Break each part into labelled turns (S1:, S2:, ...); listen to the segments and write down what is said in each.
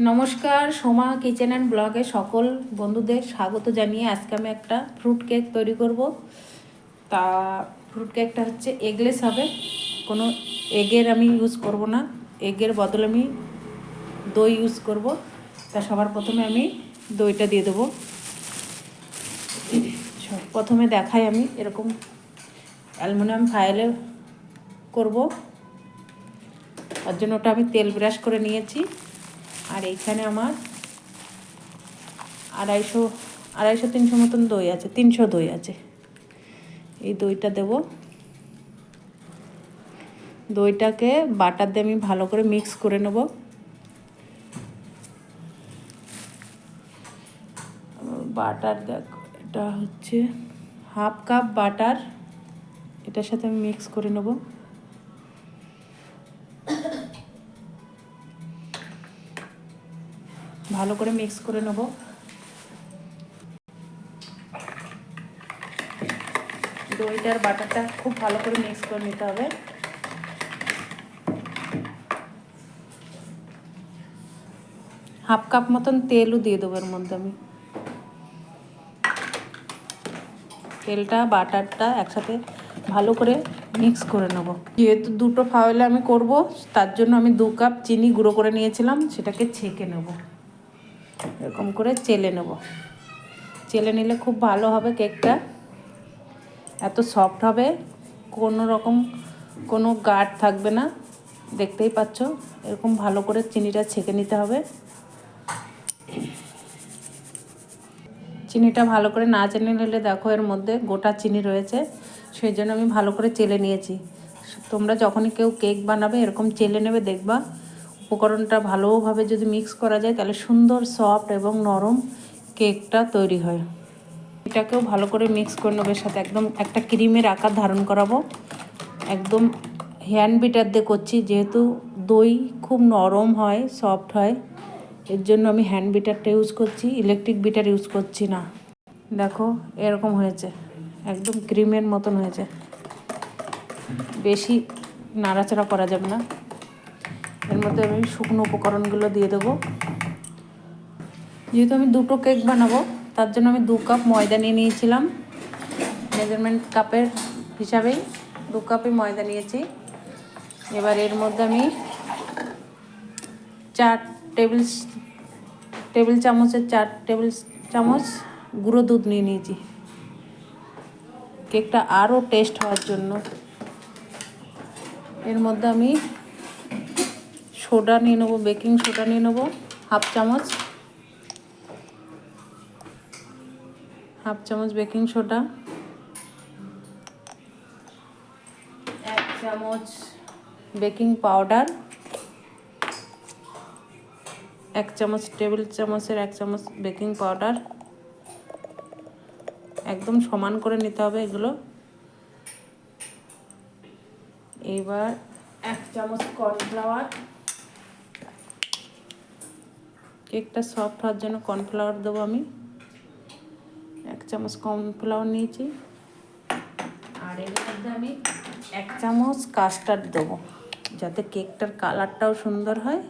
S1: নমস্কার, Soma kitchen and ব্লগে সকল বন্ধুদের স্বাগত জানিয়ে আজকে আমি একটা ফ্রুট কেক তৈরি করব। তা ফ্রুট কেকটা হচ্ছে এগলেস হবে, কোনো এগের আমি ইউজ করব না, এগের বদলে আমি দই ইউজ করব। তা সবার প্রথমে আমি দইটা দিয়ে দেবো। প্রথমে দেখাই আমি এরকম অ্যালুমিনিয়াম ফাইলে করব, তার জন্য ওটা আমি তেল ব্রাশ করে নিয়েছি। আর এইখানে আমার আড়াইশো 300 মতন দই আছে, 300 দই আছে। এই দইটা দেব। দইটাকে বাটার দিয়ে আমি ভালো করে মিক্স করে নেব। বাটার দেখো, এটা হচ্ছে 1/2 কাপ বাটার, এটার সাথে আমি মিক্স করে নেব। ভালো করে মিক্স করে নেব। দইটার বাটারটা খুব ভালো করে মিক্স করে নিতে হবে। হাফ কাপ মতন তেলও দিয়ে দেবো এর মধ্যে আমি। তেলটা বাটারটা একসাথে ভালো করে মিক্স করে নেব। যেহেতু দুটো ফাওয়ালে আমি করব, তার জন্য আমি 2 কাপ চিনি গুঁড়ো করে নিয়েছিলাম, সেটাকে ছেঁকে নেব। এরকম করে চেলে নেব। চেলে নিলে খুব ভালো হবে কেকটা, এত সফট হবে, কোনো গাঢ় থাকবে না। দেখতেই পাচ্ছ, এরকম ভালো করে চিনিটা ছেঁকে নিতে হবে। চিনিটা ভালো করে না চেলে নিলে দেখো এর মধ্যে গোটা চিনি রয়েছে, সেই জন্য আমি ভালো করে চেলে নিয়েছি। তোমরা যখনই কেউ কেক বানাবে এরকম চেলে নেবে, দেখবা উপকরণটা ভালোভাবে যদি মিক্স করা যায় তাহলে সুন্দর সফট এবং নরম কেকটা তৈরি হয়। এটাকেও ভালো করে মিক্স করে নেবে, সাথে একদম একটা ক্রিমের আকার ধারণ করাবো। একদম হ্যান্ড বিটার দিয়ে করছি, যেহেতু দই খুব নরম হয়, সফট হয়, এর জন্য আমি হ্যান্ড বিটারটা ইউজ করছি, ইলেকট্রিক বিটার ইউজ করছি না। দেখো এরকম হয়েছে, একদম ক্রিমের মতন হয়েছে। বেশি নাড়াচাড়া করা যাবে না। এর মধ্যে আমি শুকনো উপকরণগুলো দিয়ে দেবো। যেহেতু আমি দুটো কেক বানাবো, তার জন্য আমি 2 কাপ ময়দা নিয়ে নিয়েছিলাম। মেজারমেন্ট কাপের হিসাবেই 2 কাপই ময়দা নিয়েছি। এবার এর মধ্যে আমি 4 টেবিল চামচের 4 টেবিল চামচ গুঁড়ো দুধ নিয়ে নিয়েছি, কেকটা আরও টেস্ট হওয়ার জন্য। এর মধ্যে আমি সোডা নিয়ে নেবো, বেকিং সোডা নিয়ে নেবো 1/2 চামচ, 1/2 চামচ বেকিং সোডা, 1 চামচ বেকিং পাউডার, 1 চামচ টেবিল চামচের 1 চামচ বেকিং পাউডার। একদম সমান করে নিতে হবে এগুলো। এবার 1 চামচ কর্নফ্লাওয়ার, কেকটা সফট হওয়ার জন্য কর্নফ্লাওয়ার দেবো আমি। 1 চামচ কর্নফ্লাওয়ার নিয়েছি। আর এর মধ্যে আমি 1 চামচ কাস্টার্ড দেবো, যাতে কেকটার কালারটাও সুন্দর হয়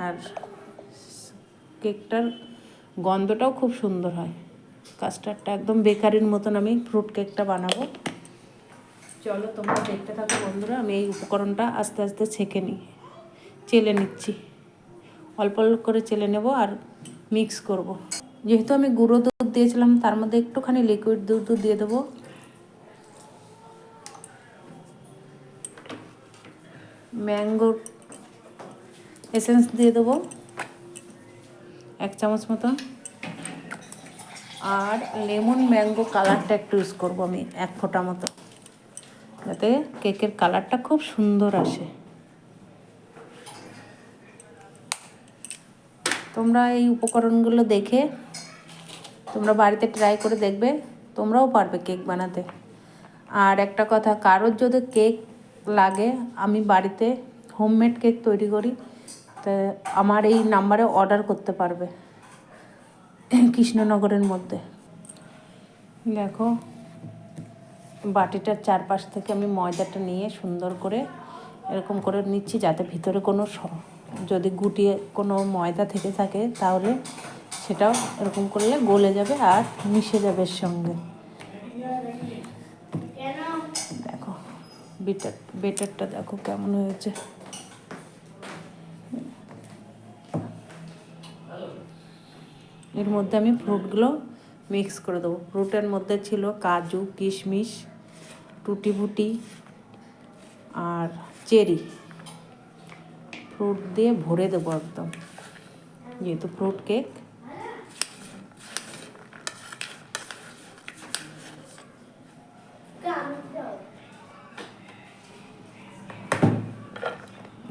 S1: আর কেকটার গন্ধটাও খুব সুন্দর হয়। কাস্টার্ডটা একদম বেকারির মতন আমি ফ্রুট কেকটা বানাবো। চলো তোমরা দেখতে থাকো বন্ধুরা, আমি এই উপকরণটা আস্তে আস্তে চেলে নিচ্ছি। অল্প অল্প করে চেলে নেব আর মিক্স করব। যেহেতু আমি গুঁড়ো দুধ দিয়েছিলাম, তার মধ্যে একটুখানি লিকুইড দুধ দিয়ে দেবো। ম্যাঙ্গো এসেন্স দিয়ে দেবো 1 চামচ মতন। আর লেমন ম্যাঙ্গো কালারটা একটু ইউজ করবো আমি 1 ফোঁটা মতো, যাতে কেকের কালারটা খুব সুন্দর আসে। তোমরা এই উপকরণগুলো দেখে তোমরা বাড়িতে ট্রাই করে দেখবে, তোমরাও পারবে কেক বানাতে। আর একটা কথা, কারোর যদি কেক লাগে, আমি বাড়িতে হোমমেড কেক তৈরি করি, তা আমার এই নাম্বারে অর্ডার করতে পারবে, কৃষ্ণনগরের মধ্যে। দেখো বাটিটার চারপাশ থেকে আমি ময়দাটা নিয়ে সুন্দর করে এরকম করে নিচ্ছি, যাতে ভিতরে কোনো যদি গুটিয়ে কোনো ময়দা থেকে থাকে তাহলে সেটাও এরকম করলে গলে যাবে আর মিশে যাবে এর সঙ্গে। দেখো বেটারটা দেখো কেমন হয়েছে। এর মধ্যে আমি ফ্রুটগুলো মিক্স করে দেবো। ফ্রুটের মধ্যে ছিল কাজু, কিশমিশ, টুটি ফুটি আর চেরি। ফ্রুট দিয়ে ভরে দেবো একদম, যেহেতু ফ্রুট কেক।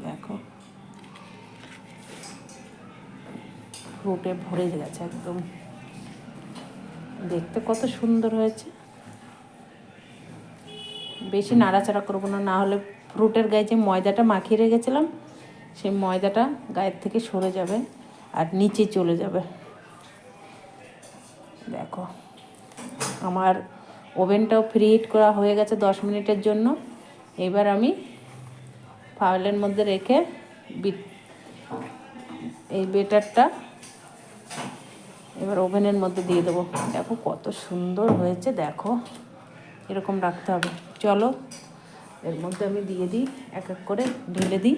S1: দেখো ফ্রুটে ভরে গেছে একদম, দেখতে কত সুন্দর হয়েছে। বেশি নাড়াচাড়া করবো না, না হলে ফ্রুটের গায়ে যে ময়দাটা মাখিয়ে রেখেছিলাম সেই ময়দাটা গায়ের থেকে সরে যাবে আর নিচে চলে যাবে। দেখো আমার ওভেনটাও ফ্রি হিট করা হয়ে গেছে 10 মিনিটের জন্য। এবার আমি ফাউলের মধ্যে রেখে এই বেটারটা এবার ওভেনের মধ্যে দিয়ে দেবো। দেখো কত সুন্দর হয়েছে, দেখো এরকম রাখতে হবে। চলো এর মধ্যে আমি দিয়ে দিই, এক এক করে ঢেলে দিই।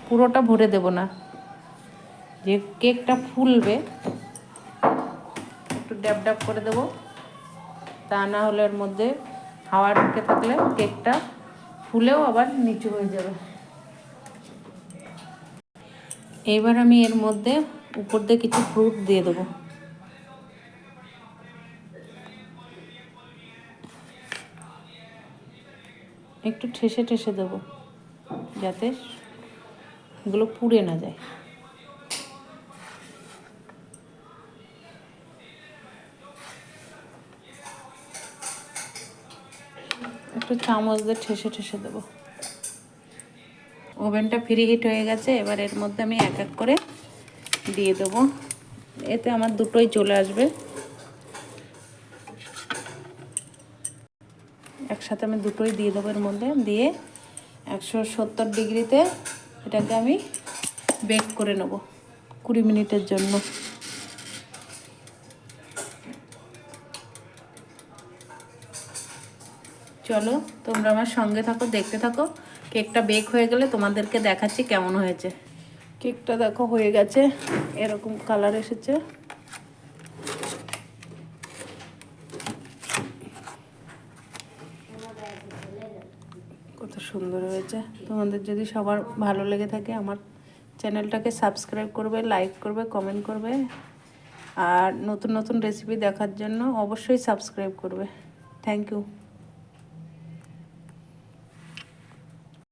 S1: পুরোটা ভরে দেব না, যে কেকটা ফুলবে একটু ড্যাব ড্যাব করে দেবো, তা না হলে এর মধ্যে হাওয়া ঢুকে থাকলে কেকটা ফুলেও আবার নিচু হয়ে যাবে। এবার আমি এর মধ্যে উপর দিয়ে কিছু ফ্রুট দিয়ে দেবো। একটু ঠেসে ঠেসে দেবো যাতে এগুলো পুড়ে না যায়। একটু চামচ দিয়ে ঠেসে ঠেসে দেবো। ওভেনটা ফ্রি হিট হয়ে গেছে, এবার এর মধ্যে আমি এক এক করে দিয়ে দেবো। এতে আমার দুটোই চলে আসবে একসাথে। আমি দুটোই দিয়ে দেবো এর মধ্যে, দিয়ে 170 ডিগ্রিতে এটাকে আমি বেক করে নেব 20 মিনিটের জন্য। চলো তোমরা আমার সঙ্গে থাকো, দেখতে থাকো। কেকটা বেক হয়ে গেলে তোমাদেরকে দেখাচ্ছি কেমন হয়েছে। কেকটা দেখো হয়ে গেছে, এরকম কালার এসেছে। কত সুন্দর হয়েছে। তোমাদের যদি সবার ভালো লেগে থাকে আমার চ্যানেলটাকে সাবস্ক্রাইব করবে, লাইক করবে, কমেন্ট করবে, আর নতুন নতুন রেসিপি দেখার জন্য অবশ্যই সাবস্ক্রাইব করবে। Thank you.